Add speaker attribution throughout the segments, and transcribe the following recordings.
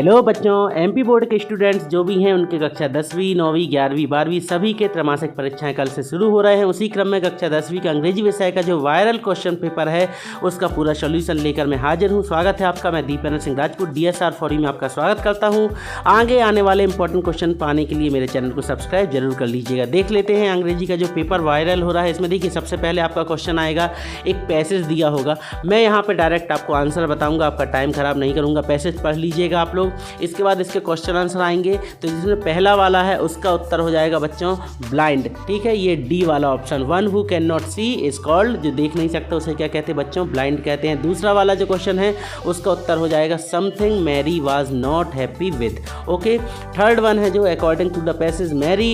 Speaker 1: Hello बच्चों, MP board के students जो भी हैं उनके कक्षा 10वीं 9वीं 11वीं 12वीं सभी के त्रैमासिक परीक्षाएं कल से शुरू हो रहे हैं। उसी क्रम में कक्षा 10वीं का अंग्रेजी विषय का जो वायरल क्वेश्चन पेपर है उसका पूरा सोल्यूशन लेकर मैं हाजिर हूं। स्वागत है आपका। मैं Dipendra Singh Rajput DSR for you में आपका स्वागत करता हूं। आगे आने वाले इंपॉर्टेंट क्वेश्चन पाने के लिए मेरे चैनल को सब्सक्राइब जरूर कर लीजिएगा। देख लेते हैं अंग्रेजी का जो पेपर वायरल हो रहा है। इसमें देखिए सबसे पहले आपका क्वेश्चन आएगा, एक पैसेज दिया होगा। मैं यहाँ पर डायरेक्ट आपको आंसर बताऊँगा, आपका टाइम खराब नहीं करूँगा। पैसेज पढ़ लीजिएगा आप लोग। इसके बाद इसके क्वेश्चन आंसर आएंगे। तो जिसमें पहला वाला है उसका उत्तर हो जाएगा बच्चों ब्लाइंड। ठीक है, ये डी वाला option, one who can not see is called, जो देख नहीं सकता उसे क्या कहते हैं बच्चों, ब्लाइंड कहते हैं। दूसरा वाला जो क्वेश्चन है उसका उत्तर हो जाएगा something Mary was not happy with. Okay, third one है जो according to the passage Mary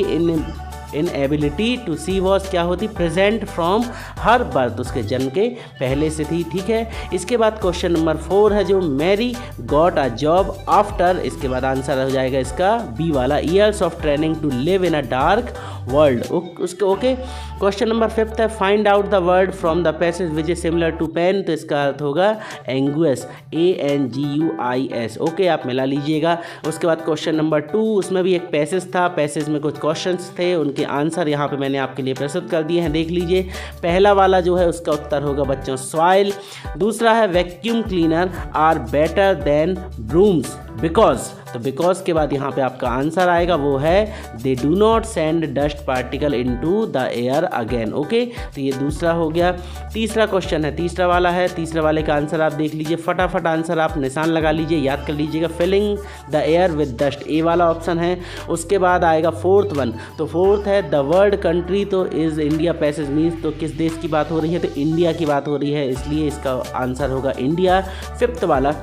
Speaker 1: in ability to see was क्या होती, प्रेजेंट फ्रॉम हर बर्थ, उसके जन्म के पहले से थी। ठीक है, इसके बाद क्वेश्चन नंबर 4 है जो Mary got a job after, इसके बाद आंसर हो जाएगा इसका बी वाला, years of training to live in a dark world. उसके ओके, क्वेश्चन नंबर 5 है find out the word from the passage which is similar to pain, तो इसका अर्थ होगा एंगुअस, ANGUIS। ओके, आप मिला लीजिएगा। उसके बाद क्वेश्चन नंबर 2, उसमें भी एक पैसेज था, पैसेज में कुछ क्वेश्चंस थे, उनके आंसर यहाँ पे मैंने आपके लिए प्रस्तुत कर दिए हैं, देख लीजिए। पहला वाला जो है उसका उत्तर होगा बच्चों सॉइल। दूसरा है vacuum cleaner are better than brooms because, तो बिकॉज के बाद यहाँ पे आपका आंसर आएगा वो है they do not send dust particle into the air again. Okay, तो ये दूसरा हो गया। तीसरा क्वेश्चन है, तीसरा वाला है, तीसरा वाले का आंसर आप देख लीजिए, फटाफट आंसर आप निशान लगा लीजिए, याद कर लीजिएगा, filling the air with dust, A वाला ऑप्शन है। उसके बाद आएगा फोर्थ वन, तो फोर्थ है द वर्ड कंट्री, तो इज इंडिया पैसेज मीन्स, तो किस देश की बात हो रही है, तो इंडिया की बात हो रही है, इसलिए इसका आंसर होगा इंडिया। फिफ्थ वाला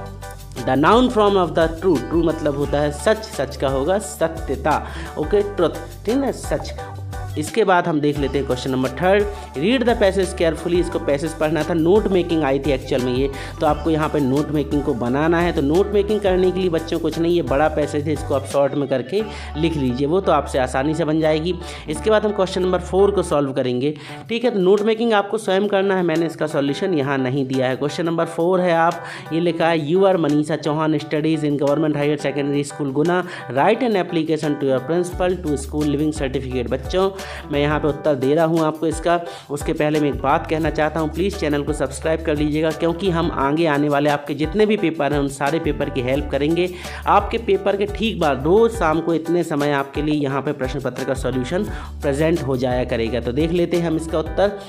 Speaker 1: the noun form of the true, true मतलब होता है सच, सच का होगा सत्यता। ओके, ट्रुथ, ठीक है, सच। इसके बाद हम देख लेते हैं question number 3, read the passage carefully, इसको पैसेज पढ़ना था। नोट मेकिंग आई थी एक्चुअल में ये, तो आपको यहाँ पे नोट मेकिंग को बनाना है। तो नोट मेकिंग करने के लिए बच्चों कुछ नहीं, ये बड़ा पैसेज है, इसको आप शॉर्ट में करके लिख लीजिए, वो तो आपसे आसानी से बन जाएगी। इसके बाद हम क्वेश्चन नंबर 4 को सॉल्व करेंगे। ठीक है, तो नोट मेकिंग आपको स्वयं करना है, मैंने इसका सॉल्यूशन यहाँ नहीं दिया है। क्वेश्चन नंबर 4 है, आप ये लिखा है you are Manisha Chauhan studies in government higher secondary school Guna, write an application to your principal to school living certificate. बच्चों मैं यहाँ पे उत्तर दे रहा हूँ आपको इसका। उसके पहले मैं एक बात कहना चाहता हूँ, प्लीज़ चैनल को सब्सक्राइब कर लीजिएगा, क्योंकि हम आगे आने वाले आपके जितने भी पेपर हैं उन सारे पेपर की हेल्प करेंगे। आपके पेपर के ठीक बाद रोज़ शाम को इतने समय आपके लिए यहाँ पे प्रश्न पत्र का सॉल्यूशन प्रेजेंट हो जाया करेगा। तो देख लेते हैं हम इसका उत्तर।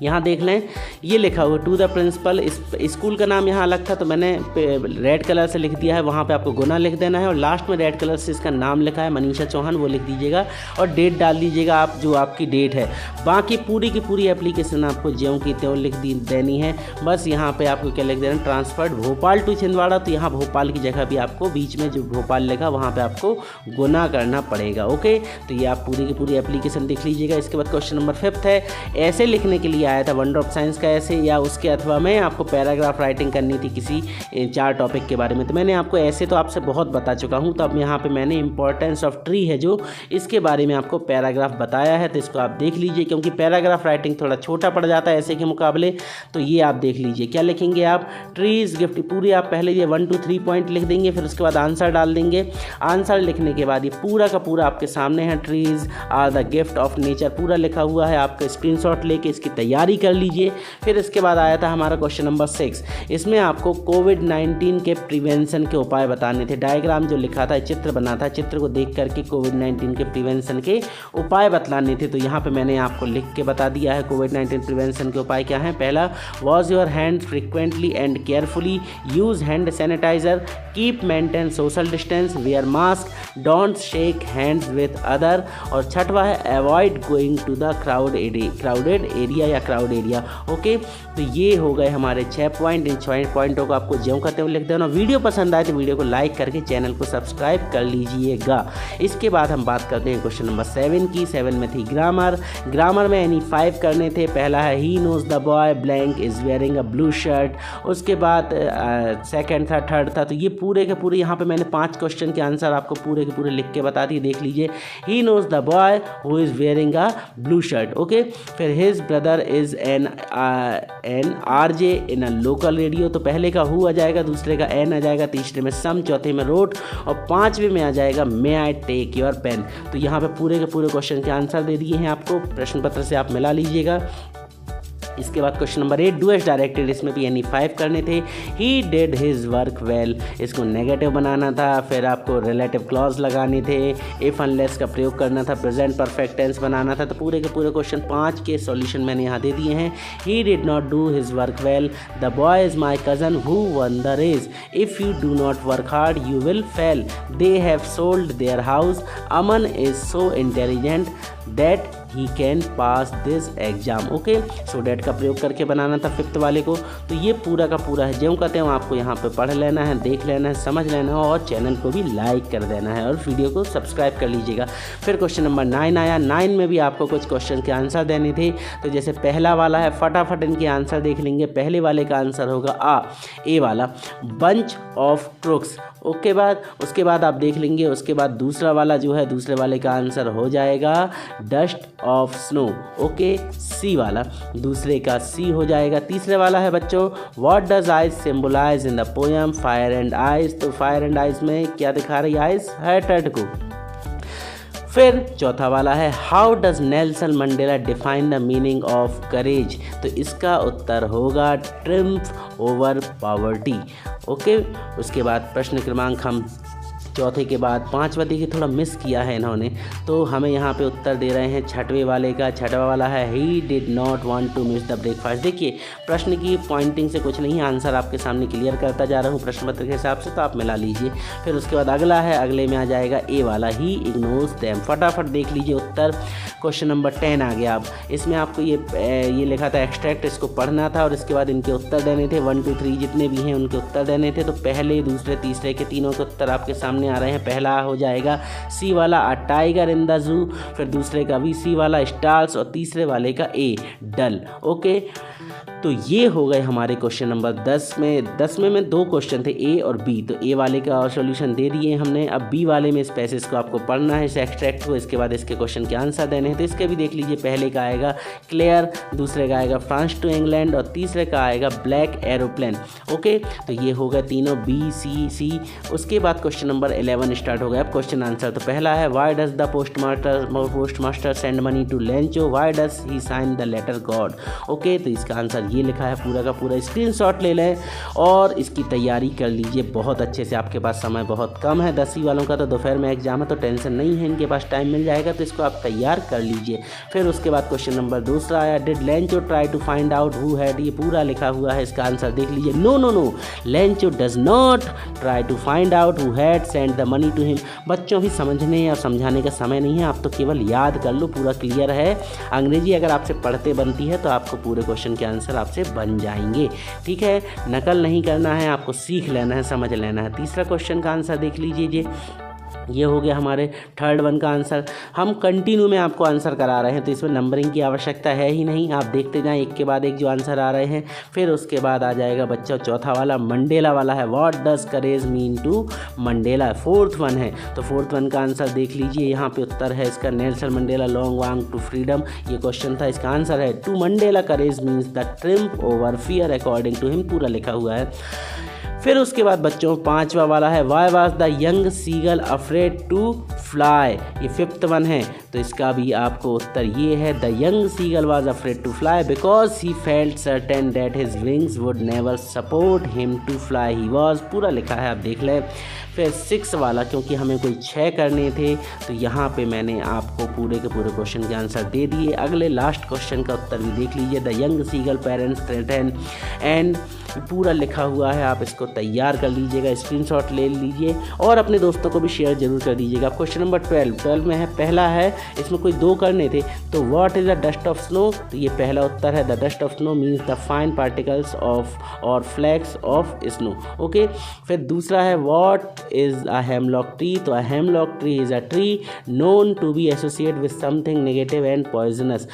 Speaker 1: यहाँ देख लें, ये लिखा हुआ टू द प्रिंसिपल, स्कूल का नाम यहाँ अलग था तो मैंने रेड कलर से लिख दिया है, वहाँ पे आपको गुना लिख देना है, और लास्ट में रेड कलर से इसका नाम लिखा है मनीषा चौहान, वो लिख दीजिएगा, और डेट डाल दीजिएगा आप, जो आपकी डेट है। बाकी पूरी की पूरी एप्लीकेशन आपको ज्यों की त्यों लिख देनी है। बस यहाँ पे आपको क्या लिख देना, ट्रांसफर्ड भोपाल टू छिंदवाड़ा, तो यहाँ भोपाल की जगह भी आपको बीच में जो भोपाल लिखा वहाँ पर आपको गुना करना पड़ेगा। ओके, तो ये आप पूरी की पूरी एप्लीकेशन लिख लीजिएगा। इसके बाद क्वेश्चन नंबर 5 है, ऐसे लिखने के लिए आया था वंडर ऑफ साइंस का ऐसे, या उसके अथवा में आपको पैराग्राफ राइटिंग करनी थी किसी 4 टॉपिक के बारे में। तो मैंने आपको ऐसे तो आपसे बहुत बता चुका हूँ, तो अब यहाँ पे मैंने इंपॉर्टेंस ऑफ ट्री है जो, इसके बारे में आपको पैराग्राफ बताया है, तो इसको आप देख लीजिए, क्योंकि पैराग्राफ राइटिंग थोड़ा छोटा पड़ जाता है ऐसे के मुकाबले। तो ये आप देख लीजिए, क्या लिखेंगे आप, ट्रीज गिफ्ट, पूरी आप पहले ये 1 to 3 पॉइंट लिख देंगे, फिर उसके बाद आंसर डाल देंगे। आंसर लिखने के बाद ये पूरा का पूरा आपके सामने है, trees are the gift of nature पूरा लिखा हुआ है, आपका स्क्रीनशॉट लेके इसकी तैयारी कर लीजिए। फिर इसके बाद आया था हमारा क्वेश्चन नंबर 6, इसमें आपको कोविड-19 के प्रिवेंशन के उपाय बताने थे। डायग्राम जो लिखा था, चित्र बना था, चित्र को देख करके कोविड-19 के प्रिवेंशन के उपाय बतलाने थे। तो यहाँ पे मैंने आपको लिख के बता दिया है कोविड-19 प्रिवेंशन के उपाय क्या हैं। पहला, wash your hand frequently and carefully, use hand sanitiser, keep maintain social distance, wear mask, don't shake hands with other, और छठवा है avoid going to the crowded area या क्राउड एरिया। ओके, तो ये हो गए हमारे 6 पॉइंट। इन 6 पॉइंटों को आपको ज्यों करते हुए लिख देना। वीडियो पसंद आए तो वीडियो को लाइक करके चैनल को सब्सक्राइब कर लीजिएगा। इसके बाद हम बात करते हैं क्वेश्चन नंबर 7 की। 7 में थी ग्रामर। ग्रामर में एनी 5 करने थे। पहला है he knows the boy blank is wearing a blue shirt. उसके बाद सेकंड था, थर्ड था। तो ये पूरे के पूरे यहाँ पे मैंने 5 क्वेश्चन के आंसर आपको पूरे के पूरे लिख के बता दिए, देख लीजिए। He knows the boy who is wearing a blue shirt. Okay, फिर his brother is an RJ in a local radio. तो पहले का हु आ जाएगा, दूसरे का एन आ जाएगा, तीसरे में सम, चौथे में रोट और पाँचवें में आ जाएगा मे आई टेक योर पेन। तो यहाँ पे पूरे के पूरे क्वेश्चन के आंसर दे दिए हैं आपको, प्रश्न पत्र से आप मिला लीजिएगा। इसके बाद question number 8 do as directed, इसमें भी NE5 करने थे। He did his work well, इसको नेगेटिव बनाना था, फिर आपको रिलेटिव क्लॉज लगाने थे, इफ अनलेस का प्रयोग करना था, प्रेजेंट परफेक्ट टेंस बनाना था। तो पूरे के पूरे क्वेश्चन 5 के सॉल्यूशन मैंने यहाँ दे दिए हैं। He did not do his work well, the boy is my cousin who won the race, if you do not work hard you will fail, they have sold their house, Aman is so intelligent that he can pass this exam. Okay, so that का प्रयोग करके बनाना था 5th वाले को। तो ये पूरा का पूरा है, ज्यों कहते हैं आपको यहाँ पे पढ़ लेना है, देख लेना है, समझ लेना है और चैनल को भी लाइक कर देना है और वीडियो को सब्सक्राइब कर लीजिएगा। फिर क्वेश्चन नंबर 9 आया। 9 में भी आपको कुछ क्वेश्चन के आंसर देने थे। तो जैसे पहला वाला है, फटाफट इनके आंसर देख लेंगे। पहले वाले का आंसर होगा ए वाला, बंच ऑफ क्रुक्स। ओके, उसके बाद आप देख लेंगे। उसके बाद दूसरा वाला जो है, दूसरे वाले का आंसर हो जाएगा डस्ट ऑफ स्नो। ओके, सी वाला, दूसरे का सी हो जाएगा। तीसरे वाला है बच्चों, what does eyes symbolise in the poem fire and eyes. तो फायर एंड आइज में क्या दिखा रही है, आइज है टर्ड को। फिर चौथा वाला है, how does Nelson Mandela define the meaning of courage. तो इसका उत्तर होगा ट्रिम्फ ओवर पॉवर्टी। ओके, उसके बाद प्रश्न क्रमांक हम चौथे के बाद 5वां देखिए, थोड़ा मिस किया है इन्होंने, तो हमें यहाँ पे उत्तर दे रहे हैं 6वें वाले का। 6वां वाला है, he did not want to miss the breakfast. देखिए प्रश्न की पॉइंटिंग से कुछ नहीं, आंसर आपके सामने क्लियर करता जा रहा हूँ प्रश्न पत्र के हिसाब से, तो आप मिला लीजिए। फिर उसके बाद अगला है, अगले में आ जाएगा ए वाला, ही इग्नोर्स देम। फटाफट देख लीजिए उत्तर। क्वेश्चन नंबर 10 आ गया। अब इसमें आपको ये लिखा था एक्सट्रैक्ट, इसको पढ़ना था और इसके बाद इनके उत्तर देने थे। 1 2 3 जितने भी हैं उनके उत्तर देने थे। तो पहले, दूसरे, तीसरे के तीनों के उत्तर आपके सामने आ रहे हैं। पहला हो जाएगा सी वाला, अ टाइगर इन द जू। फिर दूसरे का भी सी वाला, स्टार्स। और तीसरे वाले का ए, डल। ओके, तो ये हो गए हमारे क्वेश्चन नंबर 10 में। 10 में 2 क्वेश्चन थे, ए और बी। तो ए वाले का सॉल्यूशन दे दिए हमने। अब बी वाले में इस पैसेज को आपको पढ़ना है, इस एक्सट्रैक्ट को। इसके बाद इसके क्वेश्चन के आंसर देने हैं। तो इसके भी देख लीजिए। पहले का आएगा क्लियर, दूसरे का आएगा फ्रांस टू इंग्लैंड और तीसरे का आएगा ब्लैक एरोप्लेन। ओके, तो ये हो गए तीनों बी सी सी। उसके बाद क्वेश्चन नंबर 11 स्टार्ट हो गया। अब क्वेश्चन आंसर तो पहला है, why does the postmaster send money to Lencho, why does he sign the letter God. Okay, तो इसका आंसर ये लिखा है। पूरा का पूरा स्क्रीनशॉट ले लें और इसकी तैयारी कर लीजिए बहुत अच्छे से। आपके पास समय बहुत कम है, 10वीं वालों का तो दोपहर में एग्जाम है, तो टेंशन नहीं है, इनके पास टाइम मिल जाएगा। तो इसको आप तैयार कर लीजिए। फिर उसके बाद क्वेश्चन नंबर दूसरा आया, did Lencho try to find out who had. ये पूरा लिखा हुआ है, इसका आंसर देख लीजिए। No no no, Lencho does not try to find out who had send the money to him. बच्चों भी समझने और समझाने का समय नहीं है, आप तो केवल याद कर लो, पूरा क्लियर है। अंग्रेजी अगर आपसे पढ़ते बनती है तो आपको पूरे क्वेश्चन के आंसर आपसे बन जाएंगे। ठीक है, नकल नहीं करना है, आपको सीख लेना है, समझ लेना है। तीसरा क्वेश्चन का आंसर देख लीजिए। ये हो गया हमारे थर्ड वन का आंसर। हम कंटिन्यू में आपको आंसर करा रहे हैं, तो इसमें नंबरिंग की आवश्यकता है ही नहीं। आप देखते जाएं एक के बाद एक जो आंसर आ रहे हैं। फिर उसके बाद आ जाएगा बच्चा चौथा वाला, मंडेला वाला है, what does courage mean to Mandela. 4th one है, तो 4th वन का आंसर देख लीजिए। यहाँ पे उत्तर है इसका, Nelson Mandela long walk to freedom. ये क्वेश्चन था, इसका आंसर है to Mandela courage means the triumph over fear according to him. पूरा लिखा हुआ है। फिर उसके बाद बच्चों 5वां वाला है, why was the young seagull afraid to fly. ये 5th वन है, तो इसका भी आपको उत्तर ये है, the young seagull was afraid to fly because he felt certain that his wings would never support him to fly he was. पूरा लिखा है, आप देख लें। फिर 6 वाला, क्योंकि हमें कोई 6 करने थे तो यहाँ पे मैंने आपको पूरे के पूरे क्वेश्चन के आंसर दे दिए। अगले लास्ट क्वेश्चन का उत्तर भी देख लीजिए, the young seagull parents threaten and. पूरा लिखा हुआ है, आप इसको तैयार कर लीजिएगा, स्क्रीनशॉट ले लीजिए और अपने दोस्तों को भी शेयर जरूर कर दीजिएगा। क्वेश्चन नंबर 12 में है, पहला है, इसमें कोई 2 करने थे। तो what is the dust of snow. तो ये पहला उत्तर है, the dust of snow means the fine particles of और फ्लैक्स ऑफ स्नो। ओके, फिर दूसरा है, what is a hemlock tree. तो a hemlock tree is a tree known to be associate with something negative and poisonous.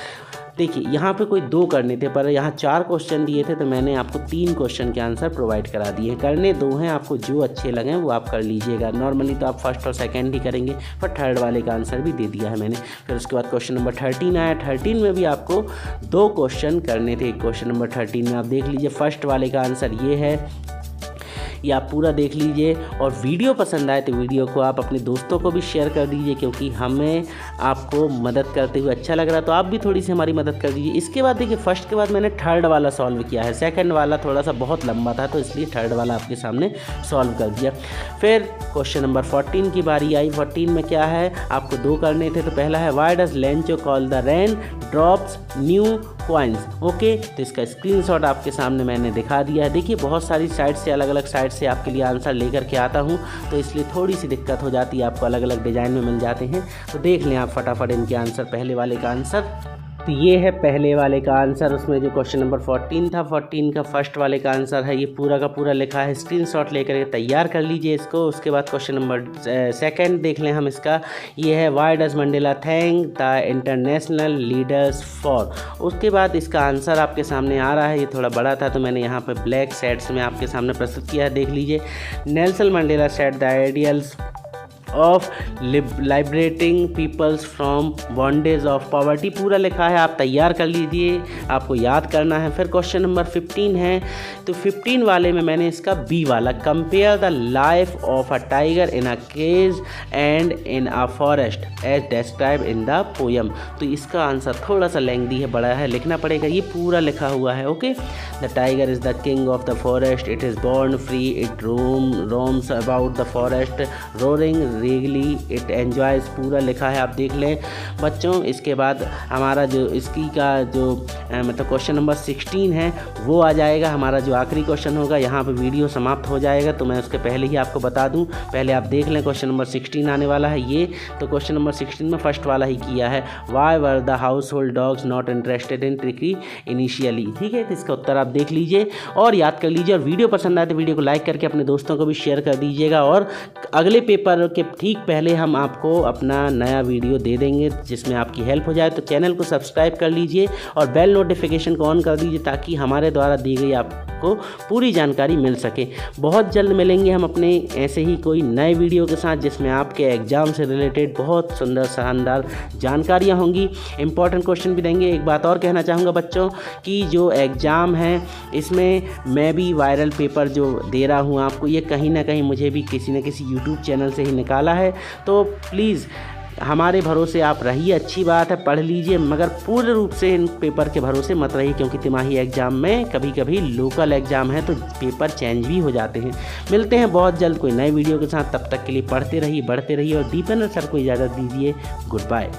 Speaker 1: देखिए यहाँ पे कोई 2 करने थे, पर यहाँ 4 क्वेश्चन दिए थे तो मैंने आपको 3 क्वेश्चन के आंसर प्रोवाइड करा दिए हैं। करने 2 हैं, आपको जो अच्छे लगें वो आप कर लीजिएगा। नॉर्मली तो आप फर्स्ट और सेकंड ही करेंगे, पर थर्ड वाले का आंसर भी दे दिया है मैंने। फिर उसके बाद क्वेश्चन नंबर 13 आया। 13 में भी आपको 2 क्वेश्चन करने थे। क्वेश्चन नंबर 13 में आप देख लीजिए, फर्स्ट वाले का आंसर ये है, ये आप पूरा देख लीजिए। और वीडियो पसंद आए तो वीडियो को आप अपने दोस्तों को भी शेयर कर दीजिए, क्योंकि हमें आपको मदद करते हुए अच्छा लग रहा है, तो आप भी थोड़ी सी हमारी मदद कर दीजिए। इसके बाद देखिए, फर्स्ट के बाद मैंने थर्ड वाला सॉल्व किया है। सेकंड वाला थोड़ा सा बहुत लंबा था, तो इसलिए थर्ड वाला आपके सामने सॉल्व कर दिया। फिर क्वेश्चन नंबर 14 की बारी आई। 14 में क्या है, आपको 2 करने थे। तो पहला है, why does Lencho call the rain drops new coins. Okay, तो इसका स्क्रीनशॉट आपके सामने मैंने दिखा दिया है। देखिए बहुत सारी साइट से, अलग अलग साइट से आपके लिए आंसर लेकर के आता हूँ, तो इसलिए थोड़ी सी दिक्कत हो जाती है, आपको अलग अलग डिज़ाइन में मिल जाते हैं। तो देख लें आप फटाफट इनके आंसर। पहले वाले का आंसर तो ये है, पहले वाले का आंसर। उसमें जो क्वेश्चन नंबर 14 था, 14 का फर्स्ट वाले का आंसर है, ये पूरा का पूरा लिखा है। स्क्रीनशॉट लेकर के तैयार कर लीजिए इसको। उसके बाद क्वेश्चन नंबर सेकंड देख लें हम इसका, ये है, why does Mandela thank the international leaders for. उसके बाद इसका आंसर आपके सामने आ रहा है। ये थोड़ा बड़ा था तो मैंने यहाँ पर ब्लैक शेड्स में आपके सामने प्रस्तुत किया है, देख लीजिए। Nelson Mandela set the ideals of liberating peoples from bondage of poverty, पूरा लिखा है, आप तैयार कर लीजिए, आपको याद करना है। फिर क्वेश्चन नंबर 15 है, तो 15 वाले में मैंने इसका बी वाला, compare the life of a tiger in a cage and in a forest as describe in the poem. तो इसका आंसर थोड़ा सा लेंथी है, बड़ा है, लिखना पड़ेगा। ये पूरा लिखा हुआ है। Okay, the tiger is the king of the forest, it is born free, it roams about the forest, roaring regally, it enjoys, पूरा लिखा है, आप देख लें बच्चों। इसके बाद हमारा जो इसकी का जो मतलब क्वेश्चन नंबर 16 है वो आ जाएगा, हमारा जो आखिरी क्वेश्चन होगा। यहाँ पे वीडियो समाप्त हो जाएगा, तो मैं उसके पहले ही आपको बता दूँ, पहले आप देख लें। क्वेश्चन नंबर 16 आने वाला है ये, तो क्वेश्चन नंबर 16 में फर्स्ट वाला ही किया है, why were the house hold dogs not interested in tricky initially. ठीक है, तो इसका उत्तर आप देख लीजिए और याद कर लीजिए। और वीडियो पसंद आए तो वीडियो को लाइक करके अपने दोस्तों को भी शेयर कर दीजिएगा। और अगले पेपर के ठीक पहले हम आपको अपना नया वीडियो दे देंगे जिसमें आपकी हेल्प हो जाए, तो चैनल को सब्सक्राइब कर लीजिए और बेल नोटिफिकेशन को ऑन कर दीजिए, ताकि हमारे द्वारा दी गई आपको पूरी जानकारी मिल सके। बहुत जल्द मिलेंगे हम अपने ऐसे ही कोई नए वीडियो के साथ, जिसमें आपके एग्ज़ाम से रिलेटेड बहुत सुंदर शानदार जानकारियाँ होंगी, इंपॉर्टेंट क्वेश्चन भी देंगे। एक बात और कहना चाहूँगा बच्चों, कि जो एग्ज़ाम है इसमें मैं भी वायरल पेपर जो दे रहा हूँ आपको, ये कहीं ना कहीं मुझे भी किसी न किसी यूट्यूब चैनल से ही निकाला है। तो प्लीज़ हमारे भरोसे आप रहिए, अच्छी बात है, पढ़ लीजिए, मगर पूर्ण रूप से इन पेपर के भरोसे मत रहिए, क्योंकि तिमाही एग्ज़ाम में कभी कभी लोकल एग्ज़ाम है तो पेपर चेंज भी हो जाते हैं। मिलते हैं बहुत जल्द कोई नए वीडियो के साथ, तब तक के लिए पढ़ते रहिए, बढ़ते रहिए और दीपेंद्र सर को इजाज़त दीजिए। Good bye.